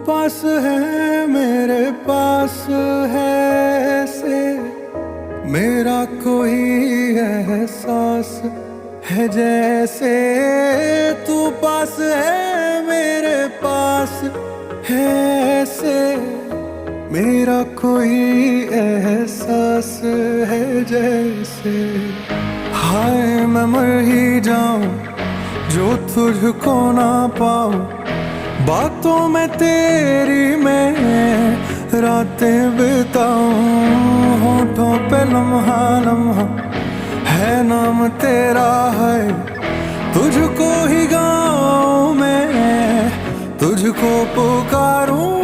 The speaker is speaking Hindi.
पास है मेरे पास है से मेरा कोई एहसास है जैसे तू पास है मेरे पास है से मेरा कोई एहसास है जैसे। हाय मैं मर ही जाऊं जो तुझको ना पाऊं, बातों में तेरी मैं रातें बिताऊं। होठों पे लम्हा लम्हा है नाम तेरा है, तुझको ही गाऊं मैं तुझको पुकारूं।